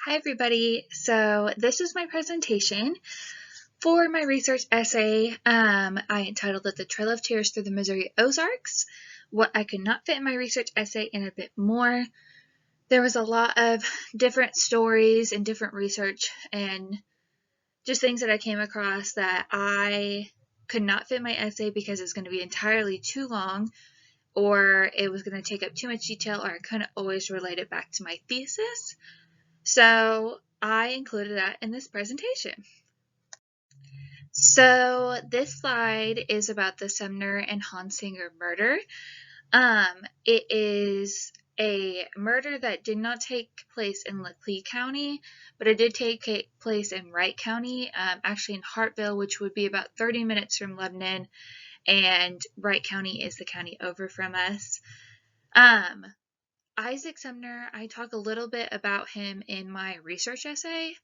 Hi everybody. So this is my presentation for my research essay. I entitled it The Trail of Tears Through the Missouri Ozarks. What I could not fit in my research essay and a bit more. There was a lot of different stories and different research and just things that I came across that I could not fit in my essay because it's going to be entirely too long, or it was going to take up too much detail, or I couldn't always relate it back to my thesis. So I included that in this presentation. So this slide is about the Sumner and Hansinger murder. It is a murder that did not take place in Leclerc County, but it did take place in Wright County, actually in Hartville, which would be about 30 minutes from Lebanon, and Wright County is the county over from us. Isaac Sumner, I talk a little bit about him in my research essay,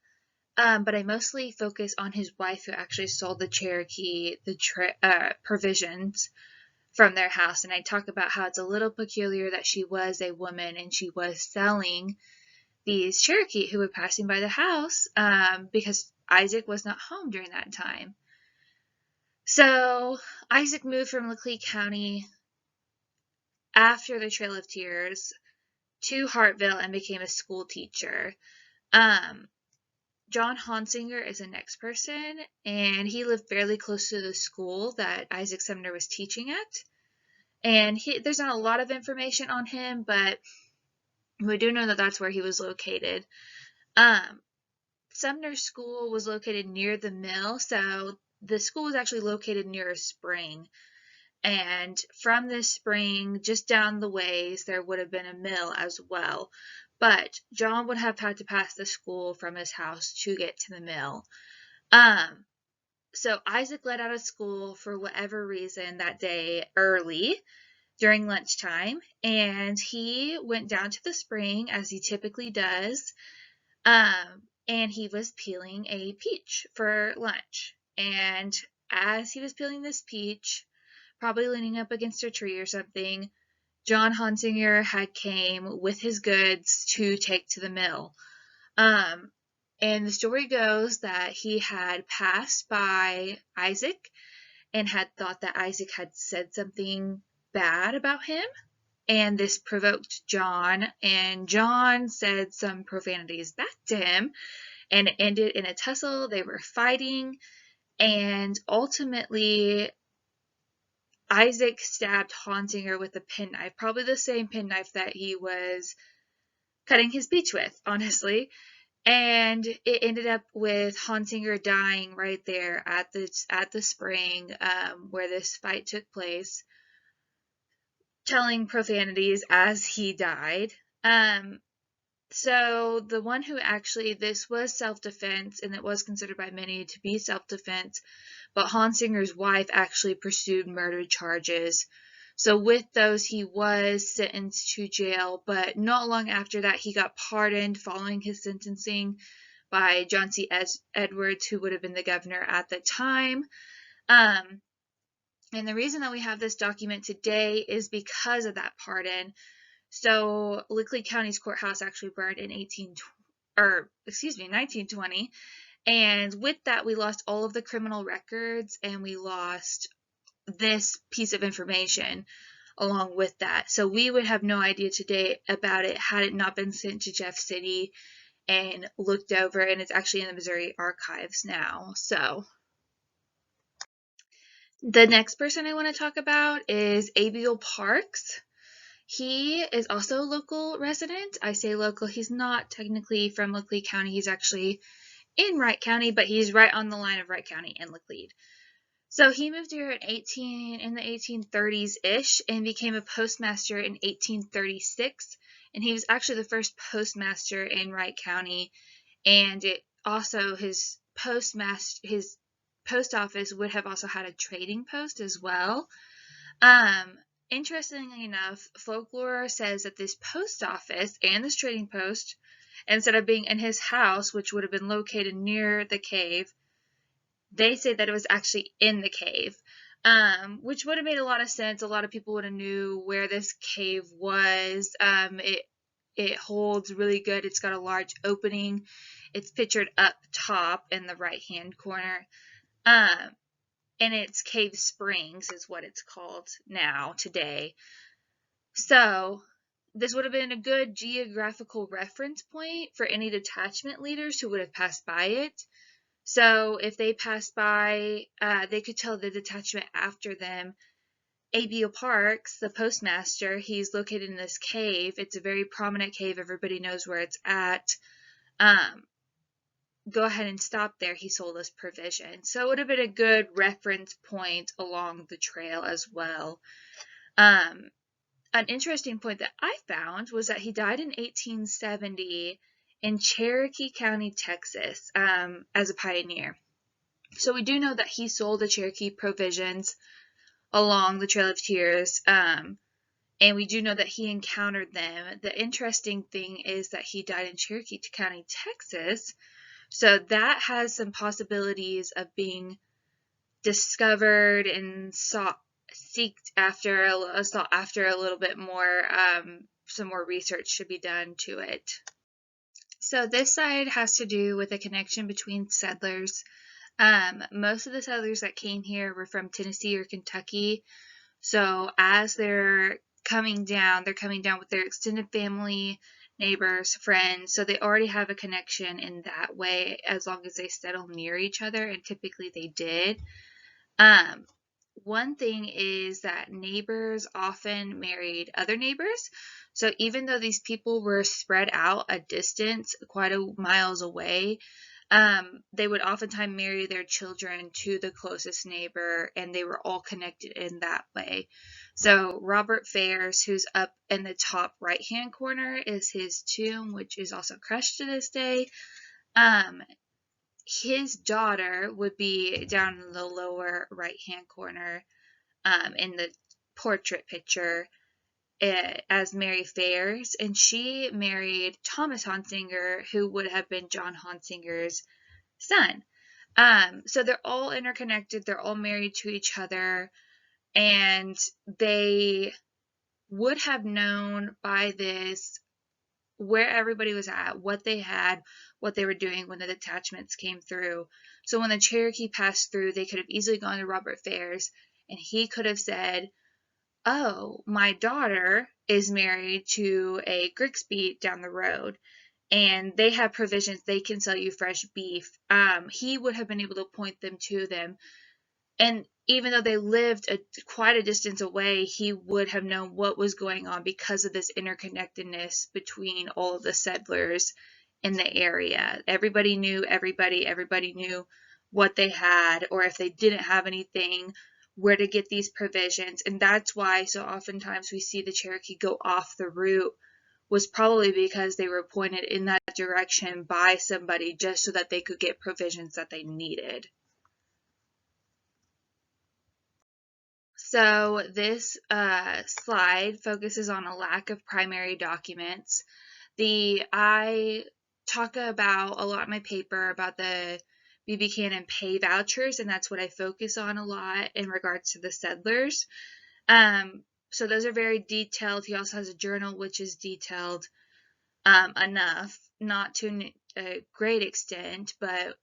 but I mostly focus on his wife who actually sold the Cherokee provisions from their house, and I talk about how it's a little peculiar that she was a woman and she was selling these Cherokee who were passing by the house because Isaac was not home during that time. So Isaac moved from Leclerc County after the Trail of Tears to Hartville and became a school teacher. John Hansinger is the next person, and he lived fairly close to the school that Isaac Sumner was teaching at. And there's not a lot of information on him, but we do know that that's where he was located. Sumner's school was located near the mill, so the school was actually located near a spring. And from this spring, just down the ways, there would have been a mill as well. But John would have had to pass the school from his house to get to the mill. So Isaac let out of school for whatever reason that day early during lunchtime, and he went down to the spring as he typically does, and he was peeling a peach for lunch. And as he was peeling this peach, probably leaning up against a tree or something, John Hansinger had came with his goods to take to the mill. And the story goes that he had passed by Isaac and had thought that Isaac had said something bad about him, and this provoked John, and John said some profanities back to him, and it ended in a tussle. They were fighting, and ultimately Isaac stabbed Hansinger with a penknife, probably the same penknife that he was cutting his peach with, honestly. And it ended up with Hansinger dying right there at the spring where this fight took place, telling profanities as he died. So the one who actually, this was self-defense, and it was considered by many to be self-defense, but Hansinger's wife actually pursued murder charges. So with those, he was sentenced to jail, but not long after that, he got pardoned following his sentencing by John C. Edwards, who would have been the governor at the time. And the reason that we have this document today is because of that pardon. So Leclerc County's courthouse actually burned in 1920. And with that, we lost all of the criminal records, and we lost this piece of information along with that. So we would have no idea today about it had it not been sent to Jeff City and looked over, and it's actually in the Missouri archives now. So the next person I want to talk about is Abiel Parks. He is also a local resident. I say local, he's not technically from Leclerc County. He's actually in Wright County, but he's right on the line of Wright County and Leclerc. So he moved here in the 1830s-ish and became a postmaster in 1836. And he was actually the first postmaster in Wright County. And it also, his post office would have also had a trading post as well. Interestingly enough, folklore says that this post office and this trading post, instead of being in his house, which would have been located near the cave, they say that it was actually in the cave, which would have made a lot of sense. A lot of people would have knew where this cave was. It It holds really good. It's got a large opening. It's pictured up top in the right-hand corner. And it's Cave Springs is what it's called now, today. So this would have been a good geographical reference point for any detachment leaders who would have passed by it. So if they passed by, they could tell the detachment after them. A.B.O. Parks, the postmaster, he's located in this cave. It's a very prominent cave. Everybody knows where it's at. Go ahead and stop there. He sold us provisions. So it would have been a good reference point along the trail as well. An interesting point that I found was that he died in 1870 in Cherokee County, Texas, as a pioneer. So we do know that he sold the Cherokee provisions along the Trail of Tears, and we do know that he encountered them. The interesting thing is that he died in Cherokee County, Texas, so that has some possibilities of being discovered and sought after a little bit more. Some more research should be done to it. So this side has to do with a connection between settlers. Most of the settlers that came here were from Tennessee or Kentucky. So as they're coming down with their extended family, neighbors, friends. So they already have a connection in that way as long as they settle near each other, and typically they did. One thing is that neighbors often married other neighbors. So even though these people were spread out a distance, quite a miles away, they would oftentimes marry their children to the closest neighbor, and they were all connected in that way. So Robert Fairs, who's up in the top right-hand corner, is his tomb, which is also crushed to this day. His daughter would be down in the lower right-hand corner, in the portrait picture, as Mary Fairs, and she married Thomas Honsinger, who would have been John Honsinger's son. So they're all interconnected, they're all married to each other, and they would have known by this where everybody was at, what they had, what they were doing when the detachments came through. So when the Cherokee passed through, they could have easily gone to Robert Fairs, and he could have said, "Oh, my daughter is married to a Grigsby down the road, and they have provisions. They can sell you fresh beef." He would have been able to point them to them. And even though they lived quite a distance away, he would have known what was going on because of this interconnectedness between all of the settlers in the area. Everybody knew everybody. Everybody knew what they had, or if they didn't have anything, where to get these provisions. And that's why so oftentimes we see the Cherokee go off the route, was probably because they were pointed in that direction by somebody just so that they could get provisions that they needed. So this slide focuses on a lack of primary documents. I talk about a lot in my paper about the B. Buchanan pay vouchers, and that's what I focus on a lot in regards to the settlers. So those are very detailed. He also has a journal which is detailed enough, not to a great extent, but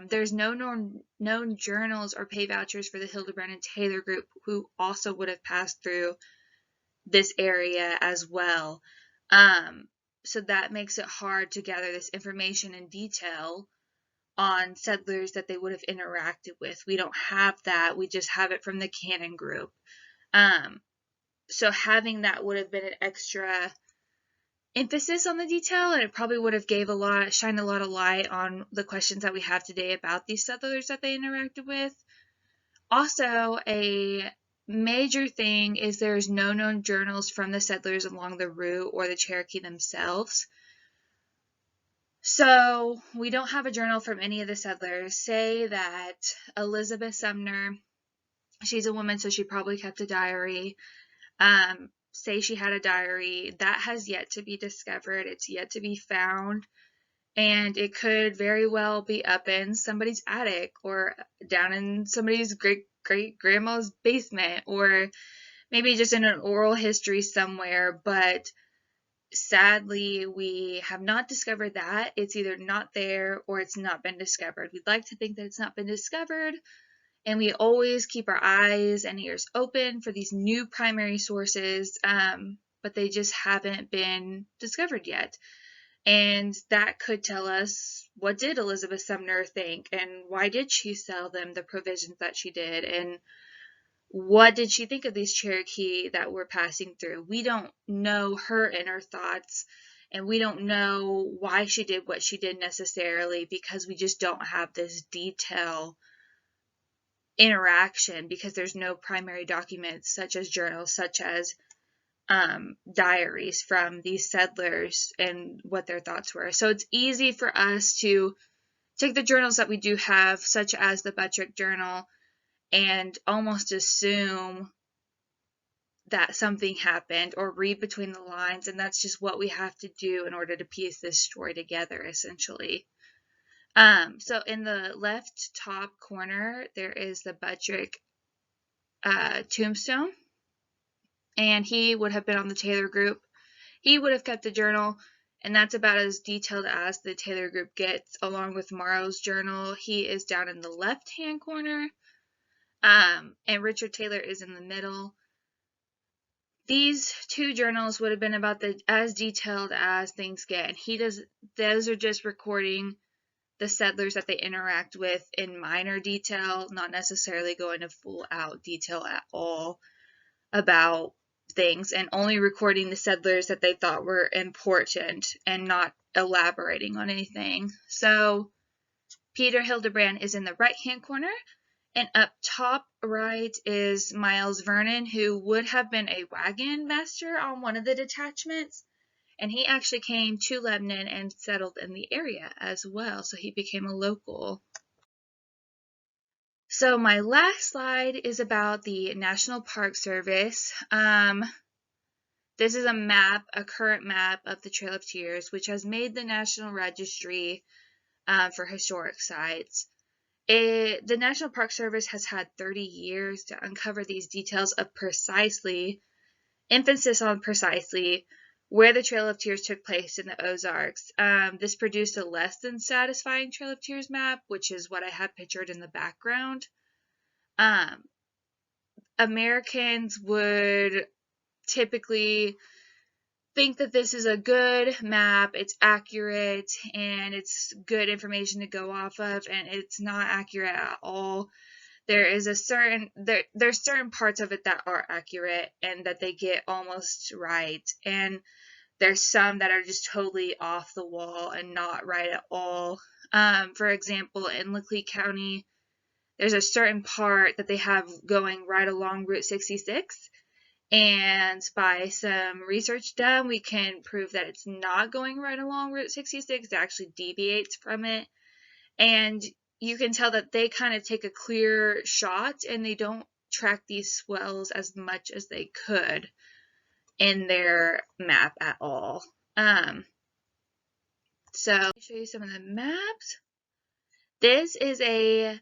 there's no known journals or pay vouchers for the Hildebrand and Taylor group, who also would have passed through this area as well. So that makes it hard to gather this information in detail on settlers that they would have interacted with. We don't have that. We just have it from the Cannon group. So having that would have been an extra emphasis on the detail, and it probably would have shined a lot of light on the questions that we have today about these settlers that they interacted with. Also, a major thing is there's no known journals from the settlers along the route or the Cherokee themselves. So we don't have a journal from any of the settlers. Say that Elizabeth Sumner, she's a woman, so she probably kept a diary. Say she had a diary, that has yet to be discovered. It's yet to be found, and it could very well be up in somebody's attic or down in somebody's great grandma's basement, or maybe just in an oral history somewhere. But sadly, we have not discovered that. It's either not there or it's not been discovered. We'd like to think that it's not been discovered, and we always keep our eyes and ears open for these new primary sources, but they just haven't been discovered yet. And that could tell us, what did Elizabeth Sumner think, and why did she sell them the provisions that she did, and what did she think of these Cherokee that were passing through? We don't know her inner thoughts, and we don't know why she did what she did necessarily, because we just don't have this detail interaction, because there's no primary documents such as journals, such as diaries from these settlers and what their thoughts were. So it's easy for us to take the journals that we do have, such as the Buttrick Journal, and almost assume that something happened, or read between the lines, and that's just what we have to do in order to piece this story together, essentially. So in the left top corner, there is the Buttrick tombstone, and he would have been on the Taylor group. He would have kept a journal, and that's about as detailed as the Taylor group gets, along with Morrow's journal. He is down in the left-hand corner, and Richard Taylor is in the middle. These two journals would have been about as detailed as things get, and those are just recording the settlers that they interact with in minor detail, not necessarily going to full out detail at all about things, and only recording the settlers that they thought were important and not elaborating on anything. So Peter Hildebrand is in the right hand corner, and up top right is Miles Vernon, who would have been a wagon master on one of the detachments, and he actually came to Lebanon and settled in the area as well, so he became a local. So my last slide is about the National Park Service. This is a map, a current map of the Trail of Tears, which has made the National Registry for historic sites. The National Park Service has had 30 years to uncover these details of emphasis on precisely, where the Trail of Tears took place in the Ozarks. This produced a less than satisfying Trail of Tears map, which is what I have pictured in the background. Americans would typically think that this is a good map, it's accurate, and it's good information to go off of, and it's not accurate at all. There's certain parts of it that are accurate and that they get almost right, and there's some that are just totally off the wall and not right at all. For example, in Leclerc County, there's a certain part that they have going right along Route 66, and by some research done, we can prove that it's not going right along Route 66. It actually deviates from it. And you can tell that they kind of take a clear shot, and they don't track these swells as much as they could in their map at all. So let me show you some of the maps. This is a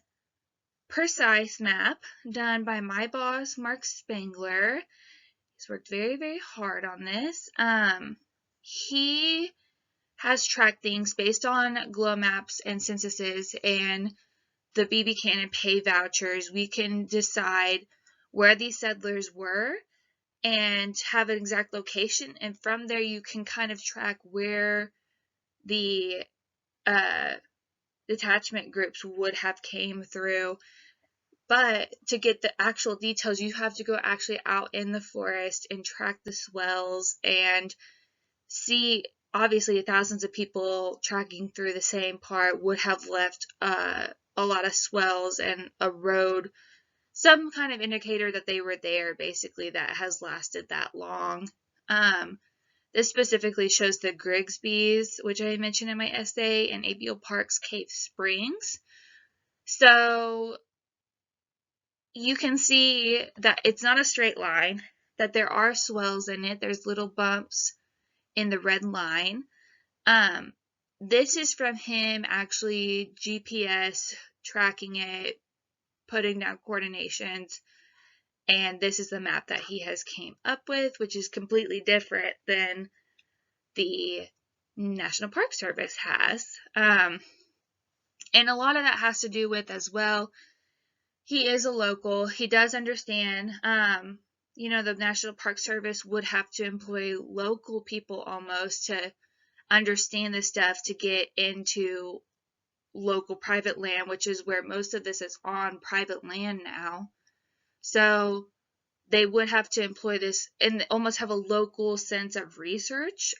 precise map done by my boss, Mark Spangler. He's worked very, very hard on this. He has tracked things based on glow maps and censuses and the B.B. Cannon pay vouchers. We can decide where these settlers were and have an exact location, and from there you can kind of track where the detachment groups would have came through. But to get the actual details, you have to go actually out in the forest and track the swells and see. Obviously, thousands of people tracking through the same part would have left a lot of swells and a road, some kind of indicator that they were there, basically, that has lasted that long. This specifically shows the Grigsby's, which I mentioned in my essay, and Abiel Park's Cave Springs. So you can see that it's not a straight line, that there are swells in it. There's little bumps in the red line. This is from him actually GPS tracking it, putting down coordinations, and this is the map that he has came up with, which is completely different than the National Park Service has. And a lot of that has to do with, as well, he is a local. He does understand, the National Park Service would have to employ local people almost to understand this stuff to get into local private land, which is where most of this is on private land now. So they would have to employ this and almost have a local sense of research.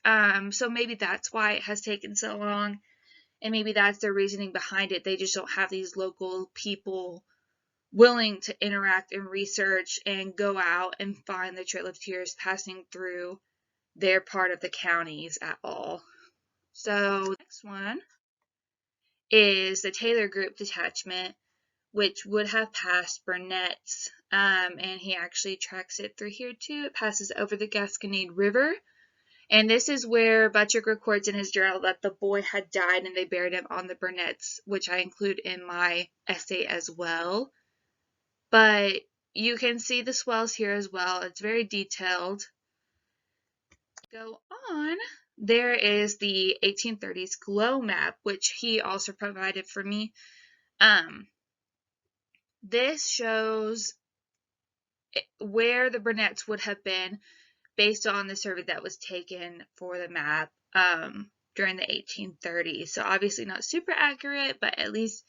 So maybe that's why it has taken so long, and maybe that's their reasoning behind it. They just don't have these local people willing to interact and research and go out and find the Trail of Tears passing through their part of the counties at all. So next one is the Taylor Group Detachment, which would have passed Burnett's, and he actually tracks it through here too. It passes over the Gasconade River, and this is where Buttrick records in his journal that the boy had died and they buried him on the Burnett's, which I include in my essay as well. But you can see the swells here as well. It's very detailed. Go on. There is the 1830s glow map, which he also provided for me. This shows where the Burnett's would have been based on the survey that was taken for the map during the 1830s. So obviously not super accurate, but at least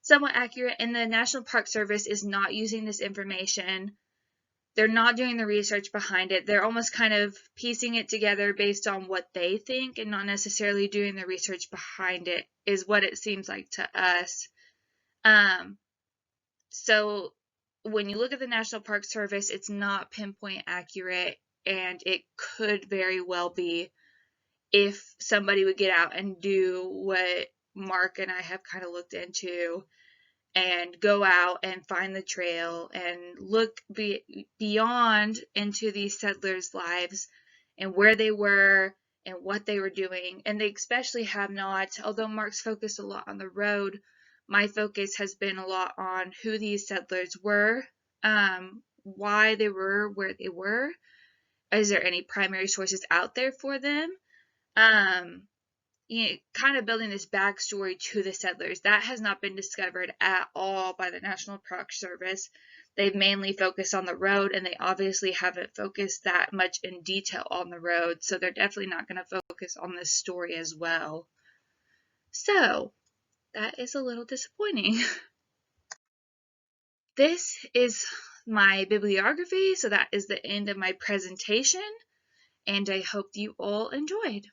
somewhat accurate. And the National Park Service is not using this information. They're not doing the research behind it. They're almost kind of piecing it together based on what they think and not necessarily doing the research behind it, is what it seems like to us. So when you look at the National Park Service, it's not pinpoint accurate, and it could very well be if somebody would get out and do what Mark and I have kind of looked into and go out and find the trail and look beyond into these settlers' lives and where they were and what they were doing. And they especially have not, although Mark's focused a lot on the road, my focus has been a lot on who these settlers were, why they were where they were. Is there any primary sources out there for them? Kind of building this backstory to the settlers. That has not been discovered at all by the National Park Service. They've mainly focused on the road, and they obviously haven't focused that much in detail on the road, so they're definitely not going to focus on this story as well. So, that is a little disappointing. This is my bibliography, so that is the end of my presentation, and I hope you all enjoyed.